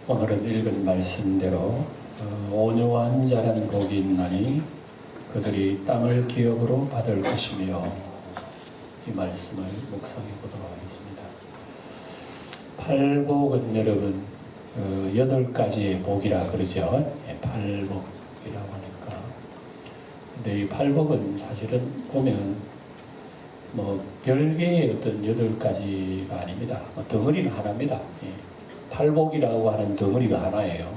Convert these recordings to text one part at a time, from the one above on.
오늘은 읽은 말씀대로 온유한 자는 복이 있나니 그들이 땅을 기업으로 받을 것이며, 이 말씀을 묵상해 보도록 하겠습니다. 팔복은 여러분 8가지의 복이라 그러죠. 팔복이라고 하니까. 근데 이 팔복은 사실은 보면 별개의 어떤 8가지가 아닙니다. 덩어리는 하나입니다. 팔복이라고 하는 덩어리가 하나예요.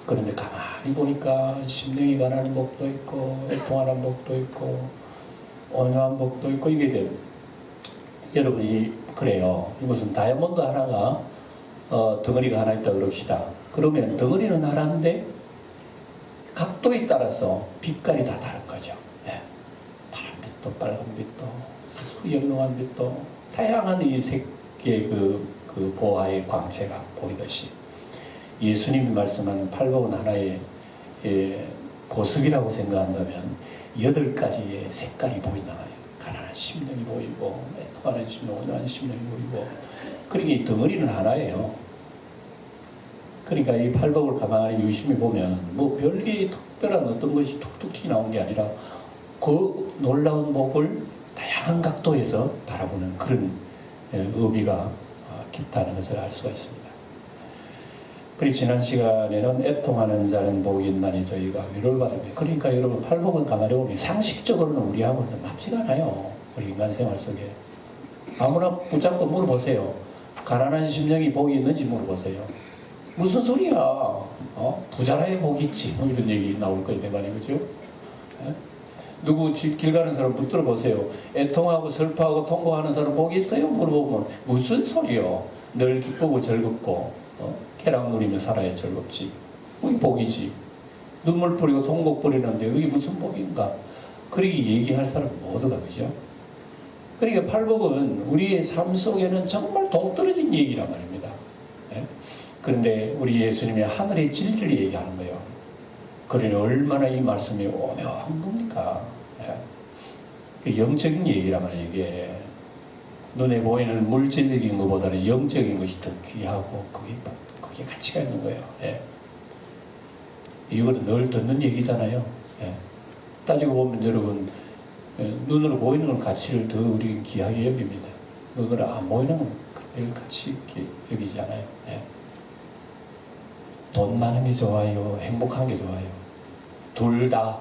그런데 가만히 보니까 심령이 가라는 복도 있고, 애통하는 복도 있고, 온유한 복도 있고, 이게 이제 여러분이 그래요. 무슨 다이아몬드 하나가 덩어리가 하나 있다 그럽시다. 그러면 덩어리는 하나인데 각도에 따라서 빛깔이 다 다른 거죠. 파란빛도 빨간빛도 아주 영롱한 빛도 다양한 이 색의 그 보화의 광채가 보이듯이, 예수님이 말씀하는 팔복은 하나의 보석이라고 생각한다면 8가지의 색깔이 보인단 말이에요. 가난한 심령이 보이고, 애통하는 심령, 온유한 심령이 보이고. 그러니까 이 덩어리는 하나예요. 그러니까 이 팔복을 가만히 유심히 보면 별개의 특별한 어떤 것이 툭툭 튀어나온 게 아니라 그 놀라운 복을 다양한 각도에서 바라보는 그런 의미가 깊다는 것을 알 수가 있습니다. 그리고 지난 시간에는 애통하는 자는 복이 있나니 저희가 위로를 받으며, 그러니까 여러분 팔복은 가만히 보면 상식적으로는 우리하고는 맞지가 않아요. 우리 인간 생활 속에 아무나 붙잡고 물어보세요. 가난한 심령이 복이 있는지 물어보세요. 무슨 소리야? 부자라야 복이 있지. 이런 얘기 나올 거예요, 내 말이, 그죠? 누구 길 가는 사람 붙들어 보세요. 애통하고 슬퍼하고 통곡하는 사람 복이 있어요? 물어보면 무슨 소리요? 늘 기쁘고 즐겁고 쾌락 누리며 살아야 즐겁지. 그게 복이지. 눈물 뿌리고 통곡 뿌리는데 그게 무슨 복인가? 그렇게 얘기할 사람 모두가, 그죠? 그러니까 팔복은 우리의 삶 속에는 정말 동떨어진 얘기란 말입니다. 그런데 우리 예수님이 하늘의 진리를 얘기하는 거예요. 그러니 얼마나 이 말씀이 오묘한 겁니까? 그 영적인 얘기란 말이에요. 이게 눈에 보이는 물질적인 것보다는 영적인 것이 더 귀하고 그게 가치가 있는 거예요. 이거는 늘 듣는 얘기잖아요. 따지고 보면 여러분, 눈으로 보이는 건 가치를 더 우리 귀하게 여깁니다. 그걸 안 보이는 건 별 가치 있게 여기지 않아요. 돈 많은 게 좋아요? 행복한 게 좋아요? 둘 다.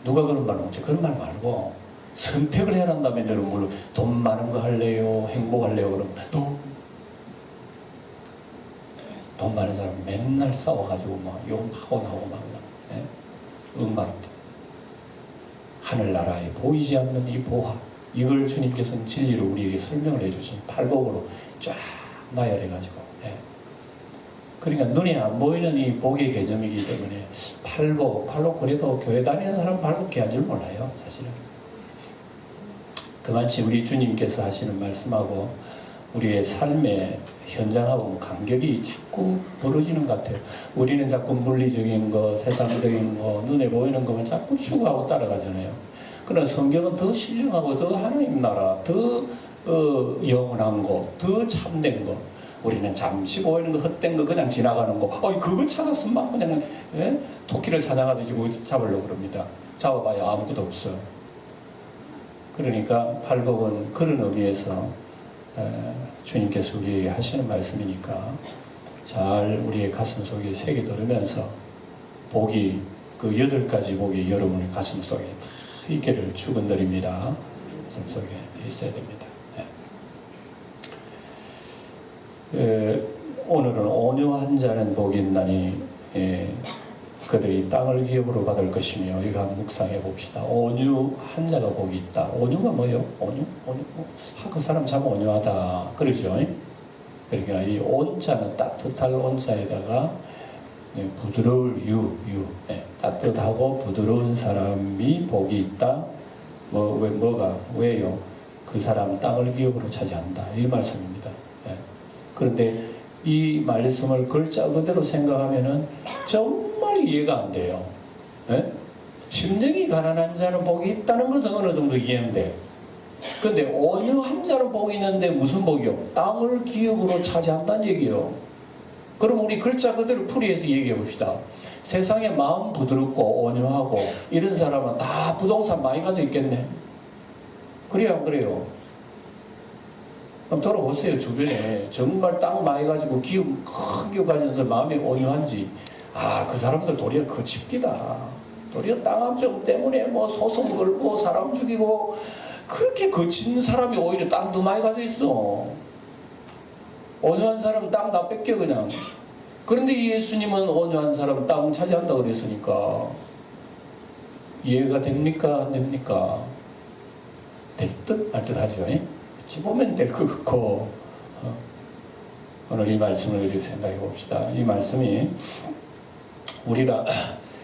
누가 그런 말 못해? 그런 말 말고 선택을 해야 한다면 여러분, 물론 돈 많은 거 할래요? 행복할래요? 그럼 돈 많은 사람 맨날 싸워가지고 막 욕하고 나오고 막 음악, 하늘나라에 보이지 않는 이 보화, 이걸 주님께서는 진리로 우리에게 설명을 해주신 팔복으로 쫙 나열해가지고, 그러니까 눈에 안 보이는 이 복의 개념이기 때문에 팔복 그래도 교회 다니는 사람 팔복 해야 줄 몰라요, 사실은. 그만치 우리 주님께서 하시는 말씀하고 우리의 삶의 현장하고 간격이 자꾸 벌어지는 것 같아요. 우리는 자꾸 물리적인 거, 세상적인 거, 눈에 보이는 것만 자꾸 추구하고 따라가잖아요. 그러나 성경은 더 신령하고 더 하나님 나라, 더 영원한 거, 더 참된 거. 우리는 잠시 보이는 거, 헛된 거, 그냥 지나가는 거, 그거 찾았으면 그냥 토끼를 사냥하듯이 그거 잡으려고 그럽니다. 잡아봐야 아무것도 없어. 그러니까 팔복은 그런 의미에서 주님께서 우리에게 하시는 말씀이니까 잘 우리의 가슴 속에 새겨들으면서 복이, 그 8가지 복이 여러분의 가슴 속에 다 있기를 축원드립니다. 가슴 속에 있어야 됩니다. 오늘은 온유한 자는 복이 있나니 그들이 땅을 기업으로 받을 것이며, 이거 한번 묵상해 봅시다. 온유한 자가 복이 있다. 온유가 뭐예요? 온유? 그 사람 참 온유하다, 그러죠? 그러니까 이 온자는 따뜻할 온자에다가 부드러울 따뜻하고 부드러운 사람이 복이 있다. 왜요? 그 사람 땅을 기업으로 차지한다, 이 말씀입니다. 그런데 이 말씀을 글자 그대로 생각하면은 정말 이해가 안 돼요. 심령이 가난한 자는 복이 있다는 것은 어느 정도 이해는 돼. 그런데 온유한 자는 복이 있는데 무슨 복이요? 땅을 기업으로 차지한다는 얘기요. 그럼 우리 글자 그대로 풀이해서 얘기해 봅시다. 세상에 마음 부드럽고 온유하고 이런 사람은 다 부동산 많이 가져 있겠네. 그래요, 안 그래요? 그럼 돌아보세요. 주변에 정말 땅 많이 가지고 기업 큰 기업 가진 사람 마음이 온유한지, 아, 그 사람들 도리어 거칩기다. 도리어 땅 한 평 때문에 뭐 소송 걸고 사람 죽이고 그렇게 거친 사람이 오히려 땅도 많이 가져 있어. 온유한 사람은 땅 다 뺏겨 그냥. 그런데 예수님은 온유한 사람은 땅 차지한다고 그랬으니까 이해가 됩니까? 안 됩니까? 될 듯 말 듯 하죠. 집으면 될 것 같고. 오늘 이 말씀을 생각해 봅시다. 이 말씀이 우리가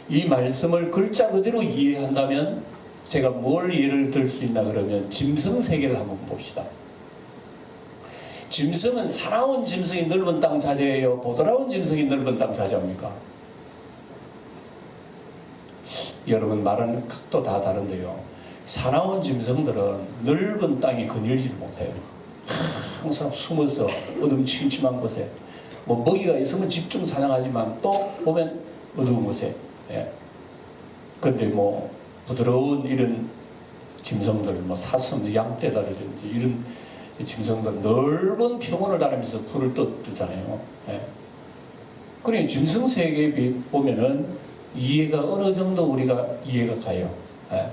이 말씀을 글자 그대로 이해한다면 제가 뭘 예를 들 수 있나 그러면 짐승 세계를 한번 봅시다. 짐승은 사나운 짐승이 넓은 땅 차지해요? 보드라운 짐승이 넓은 땅 차지합니까? 여러분 말하는 각도 다 다른데요. 사나운 짐승들은 넓은 땅에 거닐지를 못해요. 항상 숨어서 어둠침침한 곳에 뭐 먹이가 있으면 집중 사냥하지만 또 보면 어두운 곳에. 예. 근데 뭐 부드러운 이런 짐승들, 뭐 사슴, 양떼다라든지 이런 짐승들 넓은 평원을 다니면서 풀을 떠들잖아요. 예. 그러니 짐승 세계에 보면은 이해가 어느 정도 우리가 이해가 가요. 예.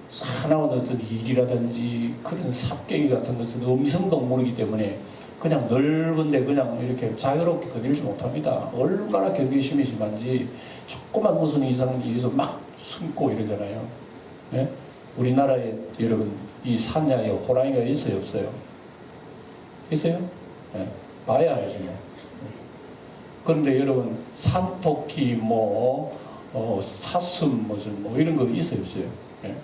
사나운 어떤 일이라든지 그런 삽갱이 같은 것은 음성동물이기 때문에 그냥 넓은데 그냥 이렇게 자유롭게 거닐지 못합니다. 얼마나 경계심이 심한지 조그만 무슨 이상 일에서 막 숨고 이러잖아요. 예? 우리나라에 여러분 이 산야에 호랑이가 있어요, 없어요? 있어요? 예. 봐야 알지 뭐. 그런데 여러분 산토끼 뭐 사슴 무슨 뭐 이런 거 있어요, 없어요? 예.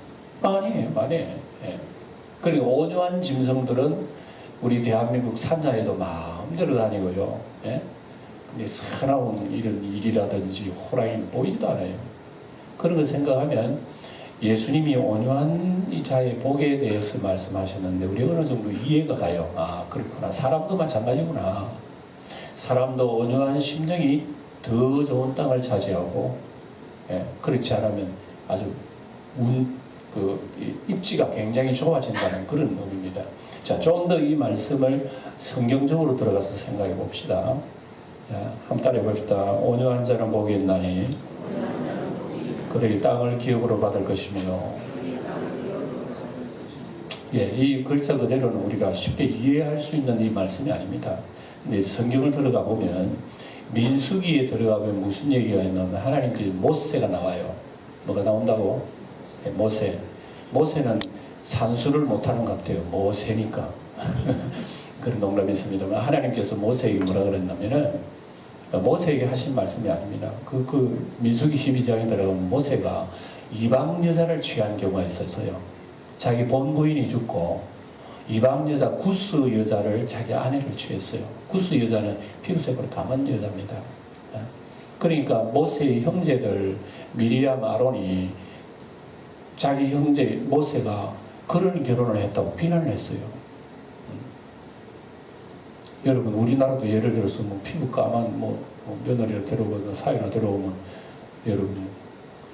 많이 해요, 많이 해요. 예. 그리고 온유한 짐승들은 우리 대한민국 산야에도 마음대로 다니고요. 예? 근데 사나운 이런 일이라든지 호랑이는 보이지도 않아요. 그런 거 생각하면 예수님이 온유한 이 자의 복에 대해서 말씀하셨는데 우리 어느 정도 이해가 가요. 아, 그렇구나. 사람도 마찬가지구나. 사람도 온유한 심령이 더 좋은 땅을 차지하고, 예, 그렇지 않으면 아주 입지가 굉장히 좁아진다는 그런 의미입니다. 자, 좀 더 이 말씀을 성경적으로 들어가서 생각해 봅시다. 한번 따라해 봅시다. 온유한 자는 복이 있나니 그들이 땅을 기업으로 받을 것이며. 예, 이 글자 그대로는 우리가 쉽게 이해할 수 있는 이 말씀이 아닙니다. 근데 성경을 들어가 보면 민수기에 들어가면 무슨 얘기가 있냐면 하나님께서 모세가 나와요. 뭐가 나온다고? 예, 모세. 모세는 산수를 못하는 것 같아요. 모세니까. 그런 농담이 있습니다만 하나님께서 모세에게 뭐라 그랬냐면은 모세에게 하신 말씀이 아닙니다. 그 민수기 12장에 들어가면 모세가 이방 여자를 취한 경우가 있어서요. 자기 본부인이 죽고 이방 여자 구스 여자를 자기 아내를 취했어요. 구스 여자는 피부색으로 까만 여자입니다. 그러니까 모세의 형제들 미리암 아론이 자기 형제 모세가 그런 결혼을 했다고 비난을 했어요. 여러분 우리나라도 예를 들어서 뭐 피부 까만 며느리를 데려오거나 사위나 데려오면 여러분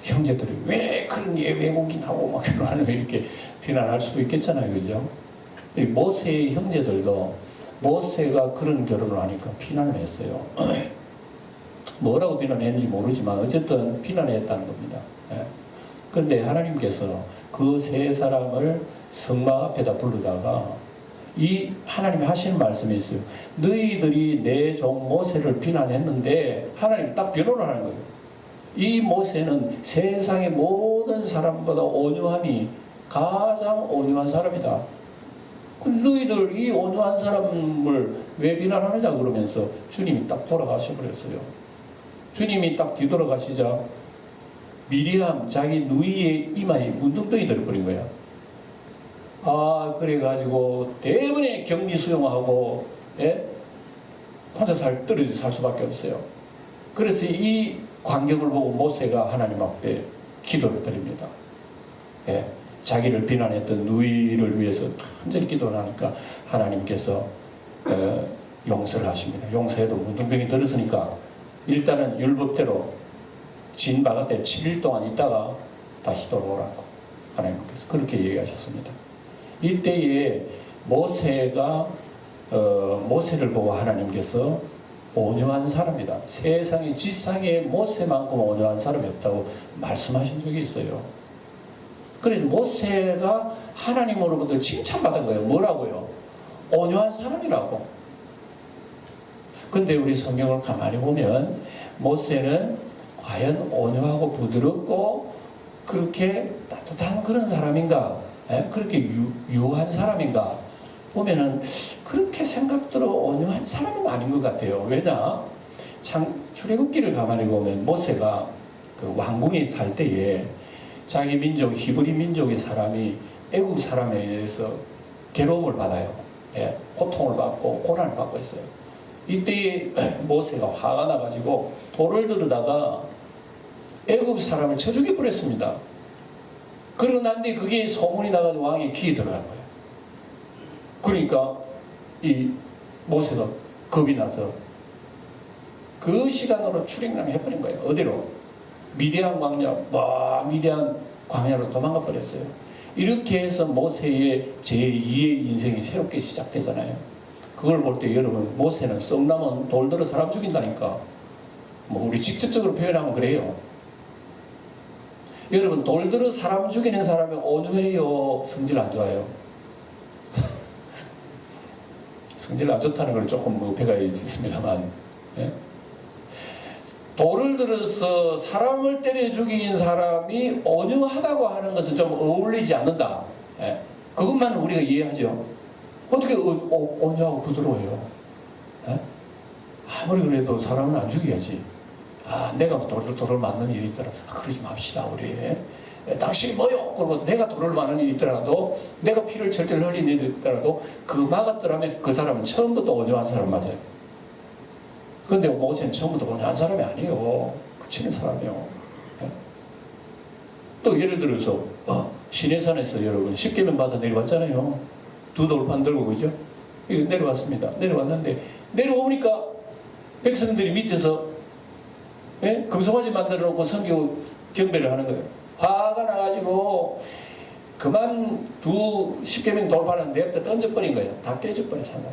형제들이 왜 그런 외국인하고 막 결혼하는 이렇게 비난할 수도 있겠잖아요, 그죠? 모세의 형제들도 모세가 그런 결혼을 하니까 비난을 했어요. 뭐라고 비난했는지 모르지만 어쨌든 비난했다는 겁니다. 예. 그런데 하나님께서 그 세 사람을 성막 앞에다 부르다가 이 하나님이 하시는 말씀이 있어요. 너희들이 내 종 모세를 비난했는데 하나님이 딱 변호를 하는 거예요. 이 모세는 세상의 모든 사람보다 온유함이 가장 온유한 사람이다. 너희들 이 온유한 사람을 왜 비난하느냐 그러면서 주님이 딱 돌아가셔 버렸어요. 주님이 딱 뒤돌아가시자 미리암 자기 누이의 이마에 문둥덩이 들어버린 거야. 아, 그래가지고 대부분의 격리 수용하고, 예? 혼자 떨어져 살 수밖에 없어요. 그래서 이 광경을 보고 모세가 하나님 앞에 기도를 드립니다. 예? 자기를 비난했던 누이를 위해서 간절히 기도를 하니까 하나님께서 용서를 하십니다. 용서해도 문둥병이 들었으니까 일단은 율법대로 진 바깥에 7일 동안 있다가 다시 돌아오라고 하나님께서 그렇게 얘기하셨습니다. 이때에 모세가 모세를 보고 하나님께서 온유한 사람이다. 세상에 지상에 모세만큼 온유한 사람이 없다고 말씀하신 적이 있어요. 그래서 모세가 하나님으로부터 칭찬받은 거예요. 뭐라고요? 온유한 사람이라고. 근데 우리 성경을 가만히 보면 모세는 과연 온유하고 부드럽고 그렇게 따뜻한 그런 사람인가? 그렇게 유한 사람인가? 보면은 그렇게 생각대로 온유한 사람은 아닌 것 같아요. 왜냐? 출애굽기를 가만히 보면 모세가 그 왕궁에 살 때에 자기 민족 히브리 민족의 사람이 애국 사람에 의해서 괴로움을 받아요. 고통을 받고 고난을 받고 있어요. 이때 모세가 화가 나가지고 돌을 들으다가 애국 사람을 쳐 죽여버렸습니다. 그러고 난 뒤에 그게 소문이 나가지고 왕의 귀에 들어간 거예요. 그러니까 이 모세가 겁이 나서 그 시간으로 출애굽을 해버린 거예요. 어디로? 미디안 광야로 도망가 버렸어요. 이렇게 해서 모세의 제2의 인생이 새롭게 시작되잖아요. 그걸 볼 때 여러분, 모세는 썩나면 돌들어 사람 죽인다니까. 뭐 우리 직접적으로 표현하면 그래요. 여러분, 돌들어 사람 죽이는 사람이 온유해요? 성질 안 좋아요? 성질 안 좋다는 걸 조금 어폐가 있습니다만, 예? 돌을 들어서 사람을 때려 죽인 사람이 온유하다고 하는 것은 좀 어울리지 않는다. 예? 그것만 우리가 이해하죠. 어떻게 온유하고 부드러워요? 예? 아무리 그래도 사람은 안 죽여야지. 내가 돌을 맞는 일이 있더라. 그러지 맙시다, 우리. 당신이 뭐요? 그리고 내가 돌을 맞는 일이 있더라도, 내가 피를 철철 흘리는 일이 있더라도, 그 막았더라면 그 사람은 처음부터 온유한 사람 맞아요. 근데 모세는 처음부터 온유한 사람이 아니에요. 그치는 사람이요. 또 예를 들어서, 시내산에서 여러분, 10계명 받아 내려왔잖아요. 2돌판 들고, 그죠? 이거 내려왔습니다. 내려왔는데, 내려오니까 백성들이 밑에서 금송아지 만들어 놓고 성교 경배를 하는 거예요. 화가 나가지고 그만 10계명 돌파는 내부터 던져버린 거예요. 다 깨져버린 사람.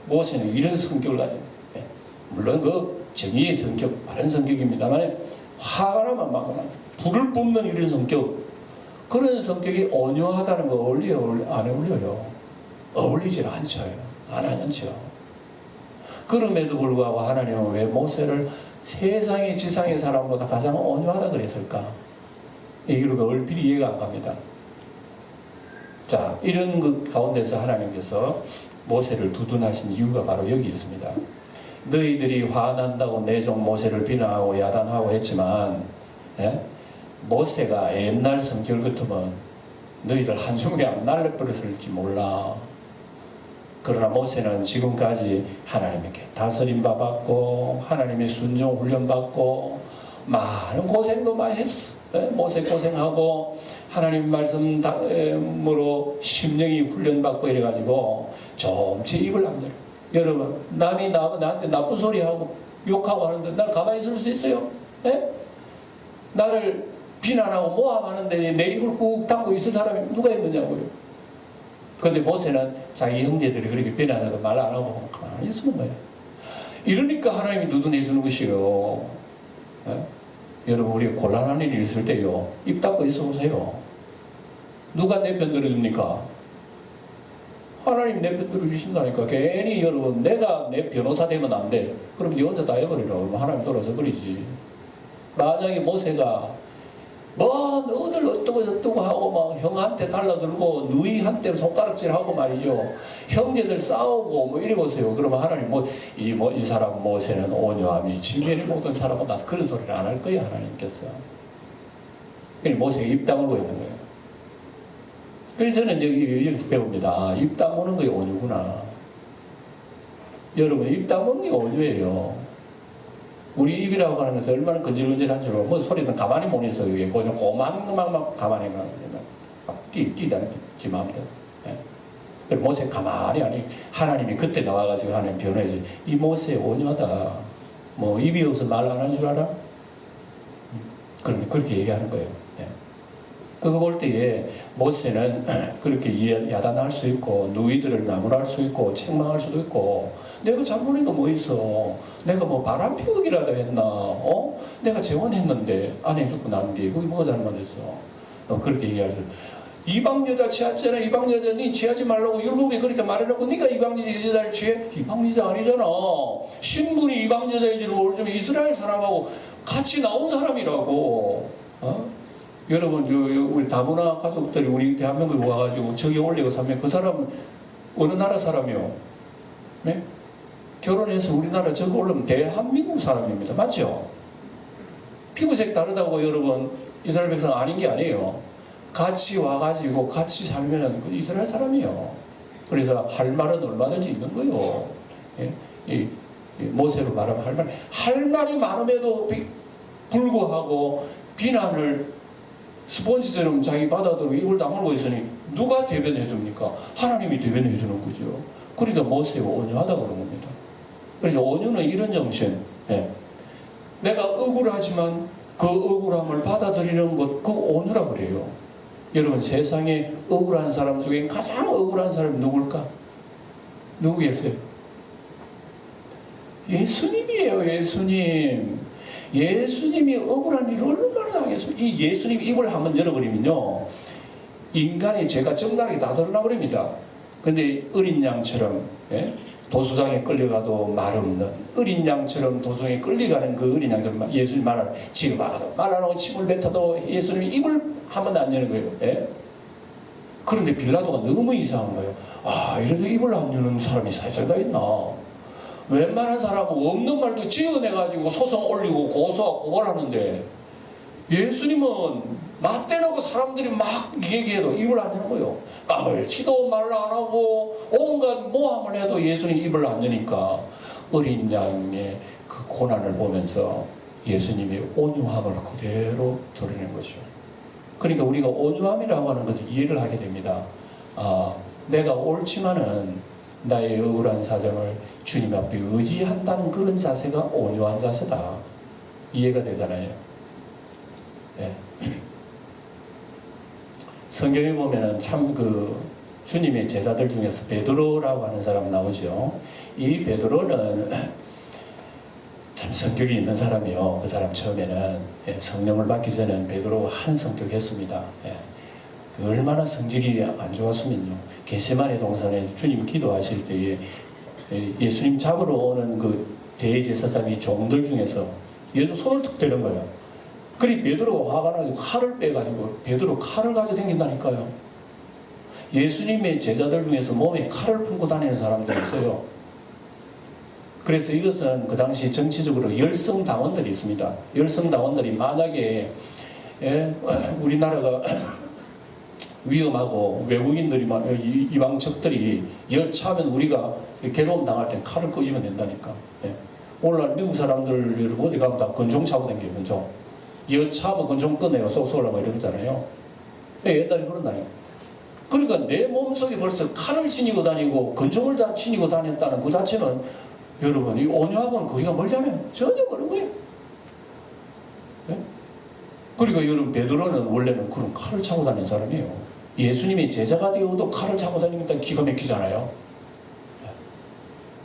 모세는 이런 성격을 가진 거예요. 물론 그 정의의 성격, 바른 성격입니다만 화가 나면 막 불을 뿜는 이런 성격, 그런 성격이 온유하다는 거 어울려요? 안 어울려요? 어울리질 않죠. 안 하죠. 그럼에도 불구하고 하나님은 왜 모세를 세상의 지상의 사람보다 가장 온유하다 그랬을까? 이기로가 얼핏 이해가 안 갑니다. 자, 이런 그 가운데서 하나님께서 모세를 두둔하신 이유가 바로 여기 있습니다. 너희들이 화난다고 내 종 모세를 비난하고 야단하고 했지만, 모세가 옛날 성질 같으면 너희들 한숨에 안 날려버렸을지 몰라. 그러나 모세는 지금까지 하나님께 다스림 받았고 하나님의 순종 훈련 받고 많은 고생도 많이 했어. 모세 고생하고 하나님 말씀으로 심령이 훈련받고 이래가지고 좀제 입을 안 열어. 여러분, 남이 나한테 나쁜 소리 하고 욕하고 하는데 날 가만히 있을 수 있어요? 나를 비난하고 모함하는데 내 입을 꾹 닫고 있을 사람이 누가 있느냐고요. 그런데 모세는 자기 형제들이 그렇게 비난해도 말 안 하고 가만히 있으면 거예요. 이러니까 하나님이 누드내 주는 것이요. 여러분, 우리 곤란한 일이 있을 때요, 입 닫고 있어 보세요. 누가 내 편 들어줍니까? 하나님 내 편 들어주신다니까. 괜히 여러분, 내가 내 변호사 되면 안 돼. 그럼 네 혼자 다 해버리라. 그럼 하나님 돌아서 버리지. 만약에 모세가 너들 어떠고 저떠고 하고 막 형한테 달라들고 누이한테 손가락질하고 말이죠. 형제들 싸우고 뭐 이래 보세요. 그러면 하나님 이 사람 모세는 온유함이 지면이 모든 사람보다 그런 소리를 안 할 거예요. 하나님께서. 그러니까 모세가 입 다물고 있는 거예요. 그래서 저는 여기서 배웁니다. 입 다무는 게 온유구나. 여러분, 입 다무는 게 온유예요. 우리 입이라고 하는 것은 얼마나 건질건질한 줄 알고, 소리는 가만히 못 있어요. 그냥 고만 것만 가만히 막 끼다니지 마음대로. 그리고 모세 가만히 아니 하나님이 그때 나와가지고 하나님 변호해서 이 모세 온유하다. 뭐 입이 없어 말 안 하는 줄 알아? 그러면 그렇게 얘기하는 거예요. 예. 그거 볼 때에 모세는 그렇게 야단할 수 있고 누이들을 나무랄 수 있고 책망할 수도 있고 내가 잘못한 거 뭐 있어? 내가 뭐 바람 피우기라도 했나? 내가 재혼했는데 안 해주고 난뒤 그게 뭐가 잘못했어? 그렇게 얘기하죠. 이방 여자 취했잖아. 이방 여자 니 취하지 말라고 율법에 그렇게 말해놓고 네가 이방 여자를 취해? 이방 여자 아니잖아. 신분이 이방 여자인 줄 모르지만 이스라엘 사람하고 같이 나온 사람이라고. 여러분 우리 다문화 가족들이 우리 대한민국에 와가지고 저기 올리고 사면 그 사람은 어느 나라 사람이요? 네? 결혼해서 우리나라 저기 올라면 대한민국 사람입니다. 맞죠? 피부색 다르다고 여러분 이스라엘 백성 아닌 게 아니에요. 같이 와가지고 같이 살면 이스라엘 사람이에요. 그래서 할 말은 얼마든지 있는 거예요. 예? 이 모세로 말하면 할 말이 많음에도 불구하고 비난을 스폰지처럼 자기 바다들고 입을 다물고 있으니 누가 대변해 줍니까? 하나님이 대변해 주는 거죠. 그러니까 모세가 온유하다고 그런 겁니다. 그래서 온유는 이런 정신. 예. 내가 억울하지만 그 억울함을 받아들이는 것, 그 온유라고 그래요. 여러분 세상에 억울한 사람 중에 가장 억울한 사람이 누굴까? 누구겠어요? 예수님이에요. 예수님. 예수님이 억울한 일을 얼마나 당했습니까? 이 예수님 입을 한번 열어버리면요 인간의 죄가 적나라하게 다 드러나버립니다. 근데 어린 양처럼 도수장에 끌려가도 말 없는 어린 양처럼 도수장에 끌려가는 그 어린 양처럼 예수님 말을 지금 막아도 말하고 침을 뱉어도 예수님이 입을 한 번도 안 여는 거예요. 그런데 빌라도가 너무 이상한 거예요. 이래도 입을 안 여는 사람이 세상에 다 있나? 웬만한 사람은 없는 말도 지어내가지고 소송 올리고 고소하고 고발하는데 예수님은 맞대놓고 사람들이 막 얘기해도 입을 안 여는 거예요. 아무렇지도 말 안 하고 온갖 모함을 해도 예수님 입을 안 여니까 어린 양의 그 고난을 보면서 예수님이 온유함을 그대로 드러낸 거죠. 그러니까 우리가 온유함이라고 하는 것을 이해를 하게 됩니다. 내가 옳지만은 나의 억울한 사정을 주님 앞에 의지한다는 그런 자세가 온유한 자세다. 이해가 되잖아요. 네. 성경에 보면은 참 주님의 제자들 중에서 베드로라고 하는 사람 나오죠. 이 베드로는 참 성격이 있는 사람이요. 그 사람 처음에는 성령을 받기 전에는 베드로가 한 성격했습니다. 얼마나 성질이 안 좋았으면요. 겟세마네 동산에 주님 기도하실 때에 예수님 잡으러 오는 그 대제사장이 종들 중에서 얘도 손을 툭 대는 거예요. 그리 베드로가 화가 나서 칼을 빼가지고 베드로 칼을 가지고 다닌다니까요. 예수님의 제자들 중에서 몸에 칼을 품고 다니는 사람들이 있어요. 그래서 이것은 그 당시 정치적으로 열성당원들이 있습니다. 열성당원들이 만약에 우리나라가 위험하고 외국인들이 이방 적들이 여차하면 우리가 괴로움 당할 때 칼을 끄시면 된다니까. 오늘날 미국 사람들 어디 가면 다 권총 차고 다녀요. 권총. 여차하면 권총 꺼내요. 쏘려고 이러잖아요. 옛날에 그런다니까. 그러니까 내 몸속에 벌써 칼을 지니고 다니고 권총을 다 지니고 다녔다는 그 자체는 여러분 이 온유하고는 거리가 멀잖아요. 전혀 멀은 거예요. 그리고 여러분 베드로는 원래는 그런 칼을 차고 다니는 사람이에요. 예수님의 제자가 되어도 칼을 차고 다니니까 기가 막히잖아요.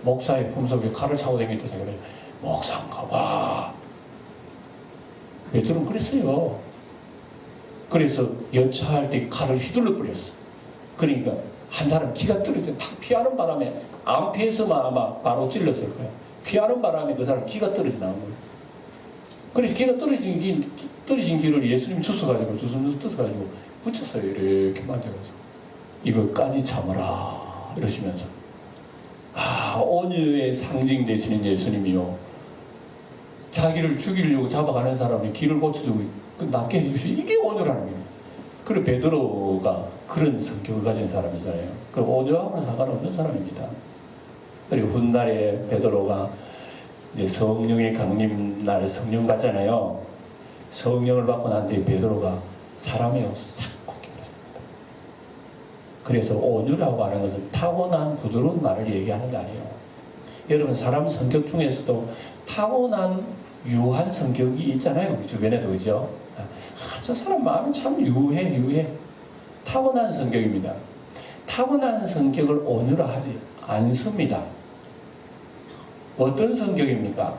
목사의 품속에 칼을 차고 다니니까 제가 목사인가 봐. 베드로는 그랬어요. 그래서 여차할 때 칼을 휘둘러 버렸어. 그러니까 한 사람 기가 떨어져서 탁 피하는 바람에 안 피해서만 아마 바로 찔렀을 거예요. 피하는 바람에 그 사람 기가 떨어져 나온 거예요. 그래서 기가 떨어진 길을 예수님 주워가지고 주섬주섬 떠서가지고 붙였어요. 이렇게 만져가지고 이것까지 참으라 이러시면서 온유의 상징 되시는 예수님이요. 자기를 죽이려고 잡아가는 사람이 길을 고쳐주고 낫게 해주시 이게 온유라는 거예요. 그리고 베드로가 그런 성격을 가진 사람이잖아요. 그럼 온유하고는 상관없는 사람입니다. 그리고 훗날에 베드로가 이제 성령의 강림 날에 성령 받잖아요. 성령을 받고 난 뒤에 베드로가 사람이요 싹 꺾여버렸습니다. 그래서 온유라고 하는 것은 타고난 부드러운 말을 얘기하는 게 아니에요. 여러분 사람 성격 중에서도 타고난 유한 성격이 있잖아요. 우리 주변에도 그죠? 저 사람 마음이 참 유해. 타고난 성격입니다. 타고난 성격을 온유라 하지 않습니다. 어떤 성격입니까?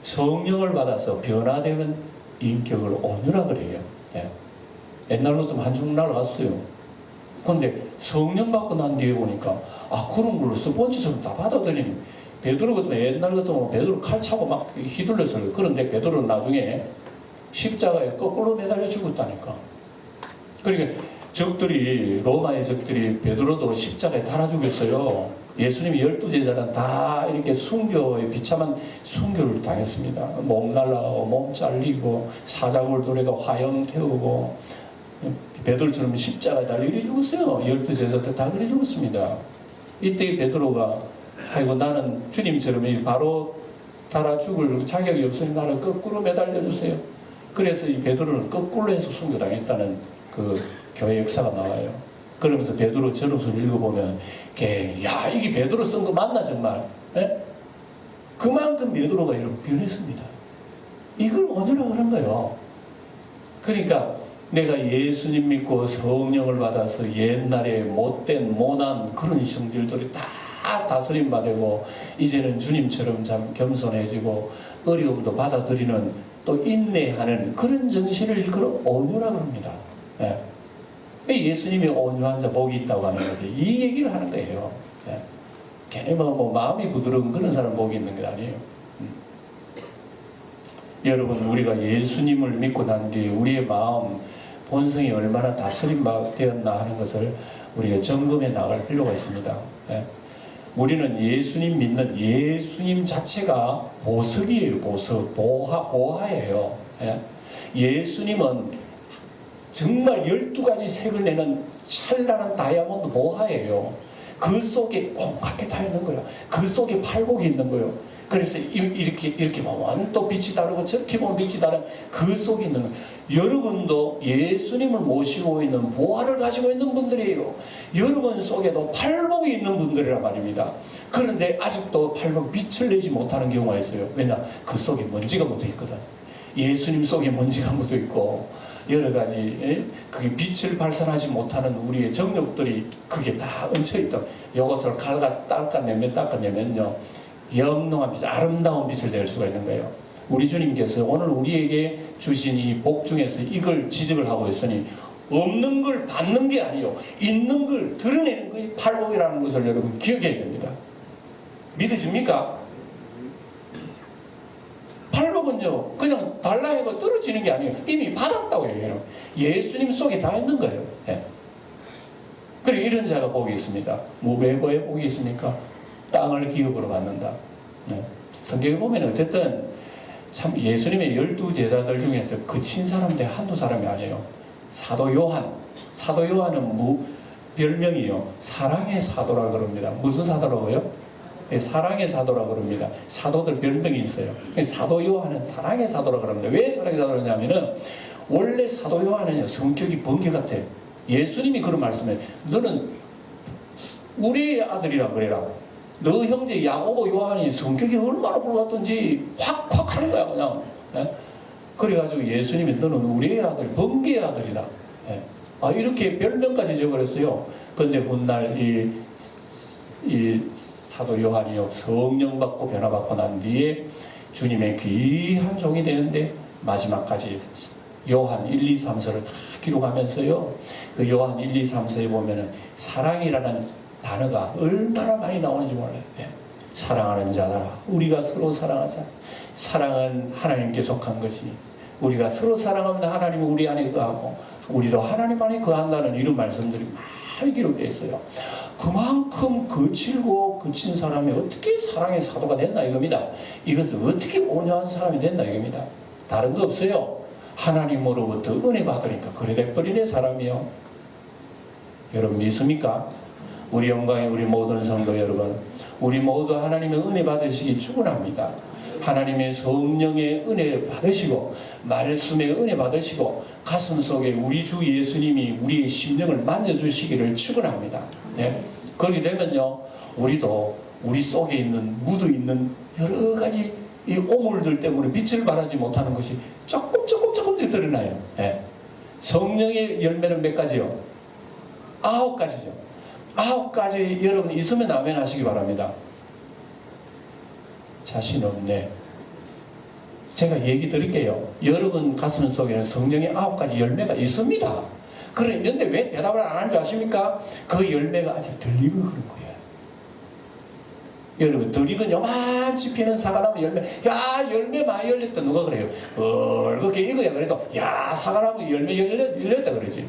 성령을 받아서 변화되는 인격을 온유라 그래요. 예. 옛날부터 한중 날아갔어요. 근데 성령 받고 난 뒤에 보니까 그런 걸로 스폰지처럼 다 받아들이는. 베드로 같으면 옛날 같으면 베드로 칼 차고 막 휘둘렸어요. 그런데 베드로는 나중에 십자가에 거꾸로 매달려 죽었다니까. 그러니까 적들이, 로마의 적들이 베드로도 십자가에 달아 죽였어요. 예수님이 12제자는 다 이렇게 순교에 비참한 순교를 당했습니다. 몸 날라가고 몸 잘리고 사자굴 돌에가 화염 태우고 베드로처럼 십자가에 달려 이리 죽었어요. 12제자들 다 그리 죽었습니다. 이때 베드로가 아이고 나는 주님처럼 바로 달아 죽을 자격이 없으니 나를 거꾸로 매달려 주세요. 그래서 이 베드로는 거꾸로 해서 순교당했다는 그 교회 역사가 나와요. 그러면서 베드로 전후서를 읽어보면 야 이게 베드로 쓴 거 맞나 정말? 예? 그만큼 베드로가 이렇게 변했습니다. 이걸 오늘은 그런 거예요. 그러니까 내가 예수님 믿고 성령을 받아서 옛날에 못된 모난 그런 성질들이 다 다스림 받고 이제는 주님처럼 참 겸손해지고 어려움도 받아들이는 또 인내하는 그런 정신을 그런 온유라고 합니다. 예. 예수님이 온유한 자 복이 있다고 하는 거지. 이 얘기를 하는 거예요. 예. 괜히 뭐 마음이 부드러운 그런 사람 복이 있는 게 아니에요. 여러분 우리가 예수님을 믿고 난 뒤에 우리의 마음 본성이 얼마나 다스림 되었나 하는 것을 우리가 점검해 나갈 필요가 있습니다. 예. 우리는 예수님 믿는 예수님 자체가 보석이에요. 보석, 보화예요. 예. 예수님은 정말 12가지 색을 내는 찬란한 다이아몬드 보화예요. 그 속에 온갖 게 다 있는 거예요. 그 속에 팔복이 있는 거예요. 그래서 이렇게 보면 또 빛이 다르고 저렇게 보면 빛이 다른 그 속에 있는 거예요. 여러분도 예수님을 모시고 있는 보화를 가지고 있는 분들이에요. 여러분 속에도 팔복이 있는 분들이란 말입니다. 그런데 아직도 팔복 빛을 내지 못하는 경우가 있어요. 왜냐? 그 속에 먼지가 묻어 있거든. 예수님 속에 먼지가 묻어 있고 여러 가지 그게 빛을 발산하지 못하는 우리의 정욕들이 그게 다 얹혀 있다. 이것을 닦아내면요 영롱한 빛, 아름다운 빛을 낼 수가 있는 거예요. 우리 주님께서 오늘 우리에게 주신 이 복 중에서 이걸 지적을 하고 있으니 없는 걸 받는 게 아니요 있는 걸 드러내는 것이 팔복이라는 것을 여러분 기억해야 됩니다. 믿어집니까? 팔복은요 그냥 달라 해고 떨어지는 게 아니에요. 이미 받았다고 해요. 예수님 속에 다 있는 거예요. 예. 그리고 이런 자가 복이 있습니다. 왜 복이 있습니까? 땅을 기업으로 받는다. 네. 성경에 보면 어쨌든 참 예수님의 12제자들 중에서 그친 사람들 한두 사람이 아니에요. 사도 요한은 별명이요 사랑의 사도라 그럽니다. 무슨 사도라고요? 네, 사랑의 사도라 그럽니다. 사도들 별명이 있어요. 사도 요한은 사랑의 사도라 그럽니다. 왜 사랑의 사도냐면은 원래 사도 요한은 성격이 번개 같아. 예수님이 그런 말씀을 너는 우리의 아들이라 그래라. 너 형제 야고보 요한이 성격이 얼마나 불같던지 확 하는 거야 그냥. 예? 그래가지고 예수님이 너는 우리의 아들 번개의 아들이다. 예. 이렇게 별명까지 적어버렸어요. 근데 훗날 이 사도 요한이요 성령 받고 변화 받고 난 뒤에 주님의 귀한 종이 되는데 마지막까지 요한 1, 2, 3서를 다 기록하면서요 그 요한 1, 2, 3서에 보면은 사랑이라는 단어가 얼마나 많이 나오는지 몰라요. 예. 사랑하는 자들아 우리가 서로 사랑하자. 사랑은 하나님께 속한 것이니 우리가 서로 사랑하면 하나님은 우리 안에 거하고 우리도 하나님 안에 거한다는 이런 말씀들이 많이 기록되어 있어요. 그만큼 거칠고 거친 사람이 어떻게 사랑의 사도가 됐나 이겁니다. 이것을 어떻게 온유한 사람이 됐나 이겁니다. 다른 거 없어요. 하나님으로부터 은혜 받으니까 그래 돼버리네 사람이요. 여러분 믿습니까? 우리 영광의 우리 모든 성도 여러분, 우리 모두 하나님의 은혜 받으시기 축원합니다. 하나님의 성령의 은혜를 받으시고 말씀의 은혜 받으시고 가슴 속에 우리 주 예수님이 우리의 심령을 만져주시기를 축원합니다. 네. 그렇게 되면요, 우리도 우리 속에 있는 묻어있는 여러 가지 이 오물들 때문에 빛을 발하지 못하는 것이 조금씩 드러나요. 네. 성령의 열매는 몇 가지요? 9가지죠. 9가지 여러분 있으면 아멘 하시기 바랍니다. 자신 없네. 제가 얘기 드릴게요. 여러분 가슴 속에는 성령의 9가지 열매가 있습니다. 그런데 왜 대답을 안 하는 줄 아십니까? 그 열매가 아직 덜 익어 그런 거예요. 여러분, 덜 익은 요만치 피는 사과나무 열매, 야, 열매 많이 열렸다. 누가 그래요? 그렇게 익어야 그래도, 야, 사과나무 열매 열렸다 그러지.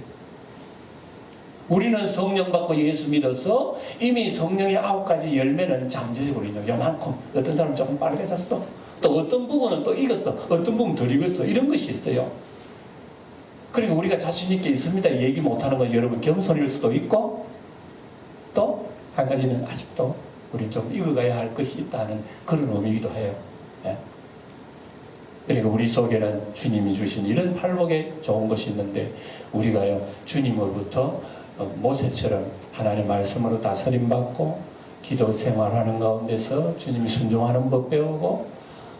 우리는 성령 받고 예수 믿어서 이미 성령의 9가지 열매는 잠재적으로 있는 요만큼. 어떤 사람은 조금 빨개졌어. 또 어떤 부분은 또 익었어. 어떤 부분은 덜 익었어. 이런 것이 있어요. 그러니까 우리가 자신있게 있습니다. 얘기 못하는 건 여러분 겸손일 수도 있고, 또 한 가지는 아직도 우리 좀 익어가야 할 것이 있다는 그런 의미이기도 해요. 예. 그리고 우리 속에는 주님이 주신 이런 팔복에 좋은 것이 있는데, 우리가요 주님으로부터 모세처럼 하나님의 말씀으로 다스림받고 기도 생활하는 가운데서 주님이 순종하는 법 배우고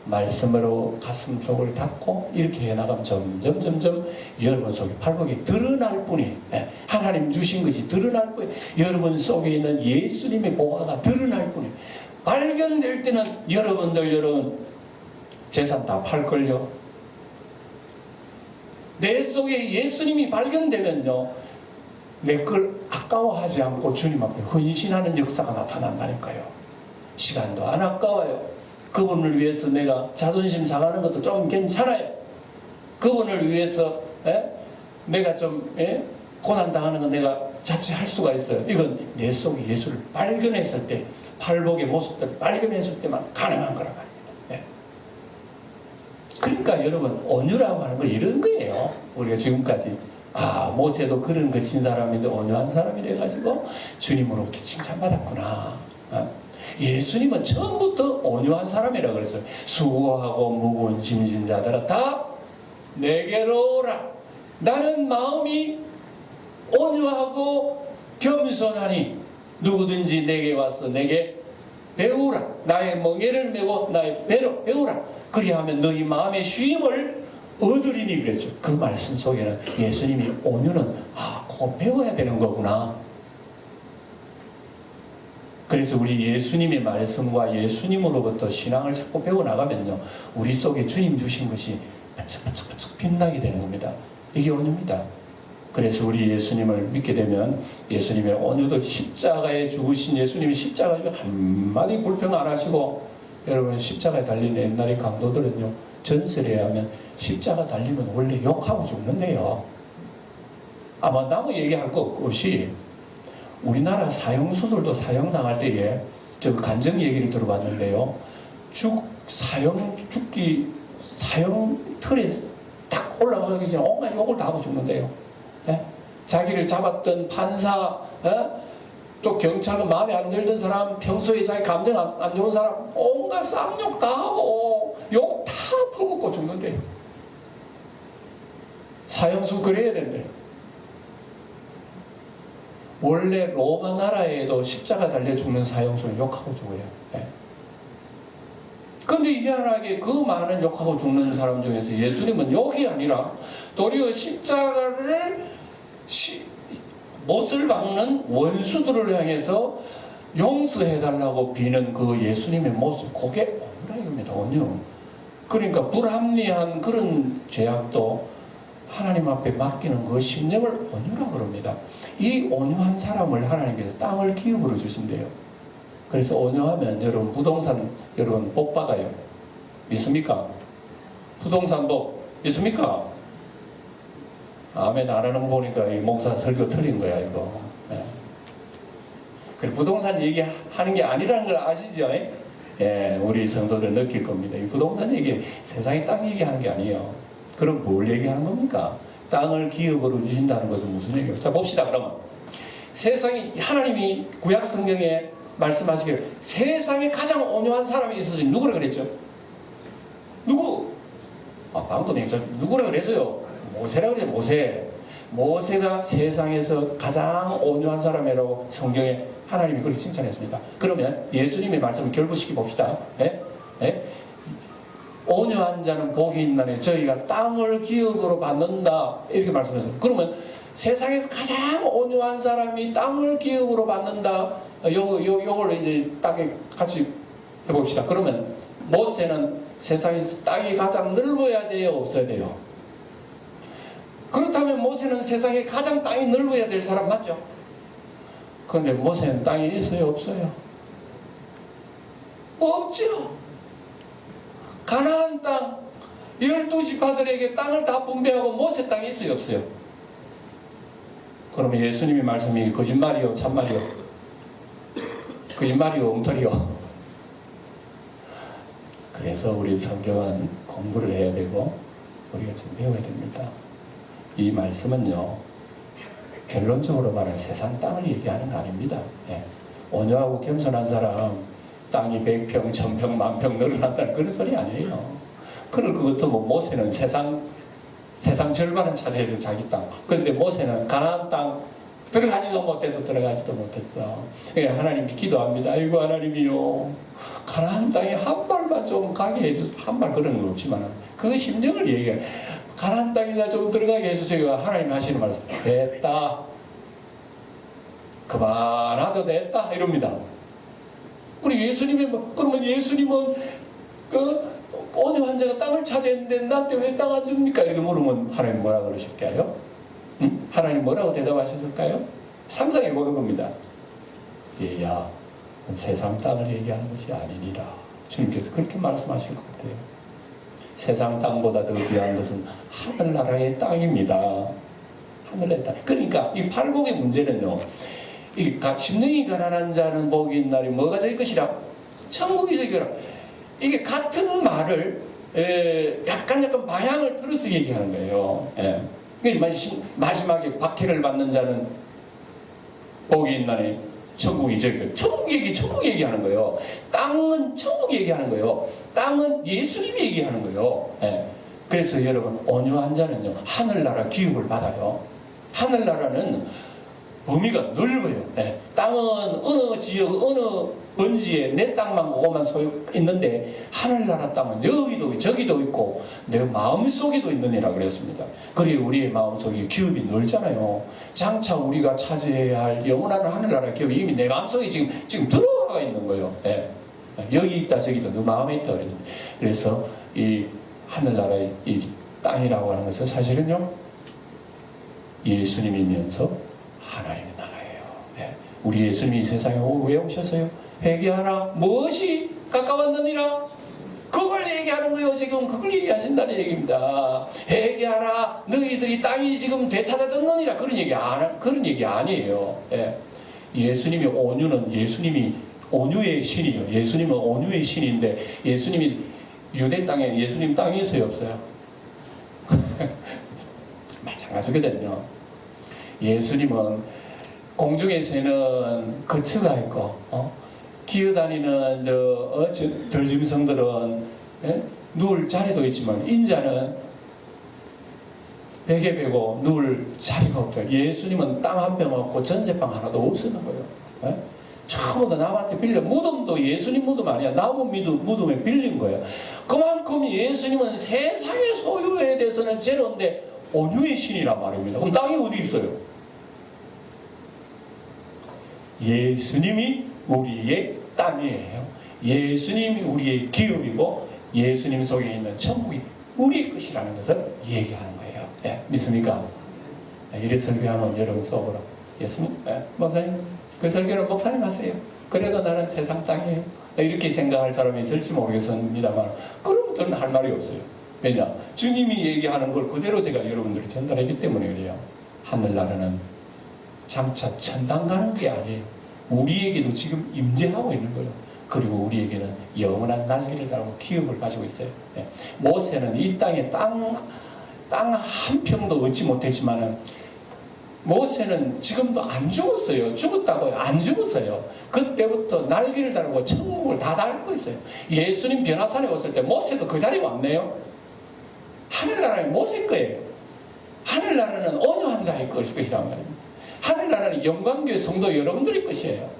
말씀으로 가슴 속을 닫고 이렇게 해나가면 점점 여러분 속에 팔복이 드러날 뿐이, 하나님 주신 것이 드러날 뿐이, 여러분 속에 있는 예수님의 보화가 드러날 뿐이, 발견될 때는 여러분 재산 다 팔걸요. 내 속에 예수님이 발견되면요, 내 걸 아까워하지 않고 주님 앞에 헌신하는 역사가 나타난다니까요. 시간도 안 아까워요. 그분을 위해서 내가 자존심 상하는 것도 좀 괜찮아요. 그분을 위해서 내가 좀 고난당하는 건 내가 자체할 수가 있어요. 이건 내 속에 예수를 발견했을 때, 팔복의 모습들을 발견했을 때만 가능한 거란 말입니다. 그러니까 여러분, 온유라고 하는 건 이런 거예요. 우리가 지금까지 모세도 그런 거친 사람인데 온유한 사람이 돼가지고 주님으로부터 칭찬받았구나. 예수님은 처음부터 온유한 사람이라고 그랬어요. 수고하고 무거운 짐진 자들아 다 내게로 오라. 나는 마음이 온유하고 겸손하니 누구든지 내게 와서 내게 배우라. 나의 멍에를 메고 나의 배로 배우라. 그리하면 너희 마음의 쉼을 얻으리니 그랬죠. 그 말씀 속에는 예수님이 온유는 그거 배워야 되는 거구나. 그래서 우리 예수님의 말씀과 예수님으로부터 신앙을 자꾸 배워나가면요, 우리 속에 주님 주신 것이 반짝반짝 빛나게 되는 겁니다. 이게 온유입니다. 그래서 우리 예수님을 믿게 되면 예수님의 온유도, 십자가에 죽으신 예수님이 십자가에 한마디 불평 안 하시고, 여러분 십자가에 달린 옛날의 강도들은요, 전설에 의하면 십자가 달리면 원래 욕하고 죽는데요. 아마 나무 얘기할 거 없이 우리나라 사형수들도 사형당할 때에 저 간증 얘기를 들어봤는데요. 사형 틀에 딱 올라가기 전에 온갖 욕을 다 하고 죽는데요. 자기를 잡았던 판사, 또 경찰은 마음에 안 들던 사람, 평소에 자기 감정 안 좋은 사람, 온갖 쌍욕 다 하고 욕 다 퍼붓고 죽는데요. 사형수 그래야 된대. 원래 로마 나라에도 십자가 달려 죽는 사형수는 욕하고 죽어요. 그런데 희한하게 그 많은 욕하고 죽는 사람 중에서 예수님은 욕이 아니라 도리어 십자가를 못을 박는 원수들을 향해서 용서해달라고 비는 그 예수님의 모습, 그게 온유입니다. 온유. 그러니까 불합리한 그런 죄악도 하나님 앞에 맡기는 그 심령을 온유라고 그럽니다. 이 온유한 사람을 하나님께서 땅을 기업으로 주신대요. 그래서 온유하면 여러분 부동산 여러분 복 받아요. 믿습니까? 부동산 복 믿습니까? 아멘 안 하는 거 보니까 이 목사 설교 틀린 거야 이거. 그래 부동산 얘기하는 게 아니라는 걸 아시죠? 우리 성도들 느낄 겁니다. 이 부동산 얘기 세상에 땅 얘기하는 게 아니에요. 그럼 뭘 얘기하는 겁니까? 땅을 기업으로 주신다는 것은 무슨 얘기예요? 자 봅시다. 그러면 세상이 하나님이 구약 성경에 말씀하시기를 세상에 가장 온유한 사람이 있어서 누구라 그랬죠? 아무도 누구라 그랬어요? 모세라고 그래요. 모세가 세상에서 가장 온유한 사람이라고 성경에 하나님이 그렇게 칭찬했습니다. 그러면 예수님의 말씀을 결부시켜 봅시다. 예? 예? 온유한 자는 복이 있나니 저희가 땅을 기업으로 받는다 이렇게 말씀하셨어요. 그러면 세상에서 가장 온유한 사람이 땅을 기업으로 받는다. 요걸 이제 땅에 같이 해봅시다. 그러면 모세는 세상에서 땅이 가장 넓어야 돼요, 없어야 돼요? 그렇다면 모세는 세상에 가장 땅이 넓어야 될 사람 맞죠? 그런데 모세는 땅이 있어요, 없어요? 없죠. 가나안 땅 12지파들에게 땅을 다 분배하고 모세 땅이 있어요, 없어요? 그러면 예수님의 말씀이 거짓말이요, 참말이요? 거짓말이요, 엉터리요? 그래서 우리 성경은 공부를 해야 되고 우리가 좀 배워야 됩니다. 이 말씀은요, 결론적으로 말하면 세상 땅을 얘기하는 거 아닙니다. 예. 온유하고 겸손한 사람 땅이 100평, 1000평, 10,000평 늘어난다는 그런 소리 아니에요. 그것도 뭐 모세는 세상 절반은 차지해서 자기 땅. 그런데 모세는 가나안 땅 들어가지도 못했어. 그러니까 하나님께 기도합니다. 아이고 하나님이요, 가나안 땅에 한 발만 좀 가게 해주세요. 한 발 그런 건 없지만 그 심정을 얘기해. 가나안 땅이나 좀 들어가게 해주세요. 하나님 하시는 말씀, 됐다, 그만하도 됐다 이럽니다. 그러면 예수님은 그 온유한 자가 땅을 차지했는데 나한테 왜 땅 안 줍니까? 이렇게 물으면 하나님 뭐라 그러실까요? 하나님 뭐라고 대답하셨을까요? 상상해 보는 겁니다. 얘야, 세상 땅을 얘기하는 것이 아니니라. 주님께서 그렇게 말씀하실 것 같아요. 세상 땅보다 더 귀한 것은 하늘나라의 땅입니다. 하늘의 땅. 그러니까 이 팔복의 문제는요, 이 심령이 가난한 자는 복이 있나니 뭐가 될 것이라? 천국이 될 거라. 이게 같은 말을 약간 방향을 틀어서 얘기하는 거예요. 예. 마지막에 박해를 받는 자는 복이 있나니 천국이 될 거예요. 천국 얘기하는 거예요. 땅은 천국 얘기하는 거예요. 땅은 예수님이 얘기하는 거예요. 예. 그래서 여러분, 온유한 자는요, 하늘나라 기업을 받아요. 하늘나라는 범위가 넓어요. 예. 땅은 어느 지역, 어느 번지에 내 땅만 그것만 소유 있는데, 하늘나라 땅은 여기도 저기도 있고 내 마음속에도 있느니라 그랬습니다. 그래 우리의 마음속에 기업이 넓잖아요. 장차 우리가 차지해야 할 영원한 하늘나라 기업이 이미 내 마음속에 지금 들어와 있는 거예요. 예. 여기 있다 저기도 너 마음에 있다 그랬습니다. 그래서 이 하늘나라의 이 땅이라고 하는 것은 사실은요, 예수님이면서 하나님의 나라예요. 예. 우리 예수님이 세상에 왜 오셨어요? 회개하라, 무엇이 가까웠느니라. 그걸 얘기하는 거예요. 지금 그걸 얘기하신다는 얘기입니다. 회개하라, 너희들이 땅이 지금 되찾아졌느니라. 그런 얘기 아니에요. 예. 예수님이 예수님이 온유의 신이에요. 예수님은 온유의 신인데, 예수님이 유대 땅에 예수님 땅이 있어요, 없어요? 마찬가지거든요. 예수님은 공중에서는 거처가 있고, 기어다니는 들짐승들은 누울 자리도 있지만 인자는 베개 베고 누울 자리가 없어요. 예수님은 땅 한 평 없고 전세방 하나도 없었는 거예요. 처음부터 남한테 빌려, 무덤도 예수님 무덤 아니야. 나무 무덤에 빌린 거예요. 그만큼 예수님은 세상의 소유에 대해서는 제로인데 온유의 신이란 말입니다. 그럼 땅이 어디 있어요? 예수님이 우리의 땅이에요. 예수님이 우리의 기업이고 예수님 속에 있는 천국이 우리의 것이라는 것을 얘기하는 거예요. 예, 믿습니까? 이래 설교하면 여러분 속으로 예수님, 목사님 그 설교는 목사님 하세요. 그래도 나는 세상 땅이에요. 이렇게 생각할 사람이 있을지 모르겠습니다만, 그러면 저는 할 말이 없어요. 왜냐? 주님이 얘기하는 걸 그대로 제가 여러분들이 전달했기 때문에 그래요. 하늘나라는 장차 천당 가는 게 아니에요. 우리에게도 지금 임재하고 있는 거예요. 그리고 우리에게는 영원한 날개를 달고 기업을 가지고 있어요. 네. 모세는 이 땅에 땅 한 평도 얻지 못했지만은, 모세는 지금도 안 죽었어요. 죽었다고요? 안 죽었어요. 그때부터 날개를 달고 천국을 다 닳고 있어요. 예수님 변화산에 왔을 때 모세도 그 자리에 왔네요. 하늘나라는 못쓸 거예요. 하늘나라는 온유한 자의 것이란 말입니다. 하늘나라는 영광교회 성도 여러분들의 것이에요.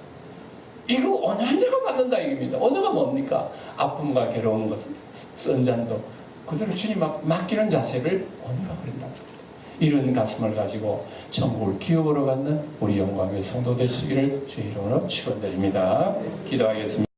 이거 온유한 자가 받는다 이겁니다. 온유가 뭡니까? 아픔과 괴로운 것은 쓴 잔도 그들을 주님 맡기는 자세를 온유라 그런다. 이런 가슴을 가지고 천국을 기업으로 갖는 우리 영광교회 성도 되시기를 주의 이름으로 축원드립니다. 기도하겠습니다.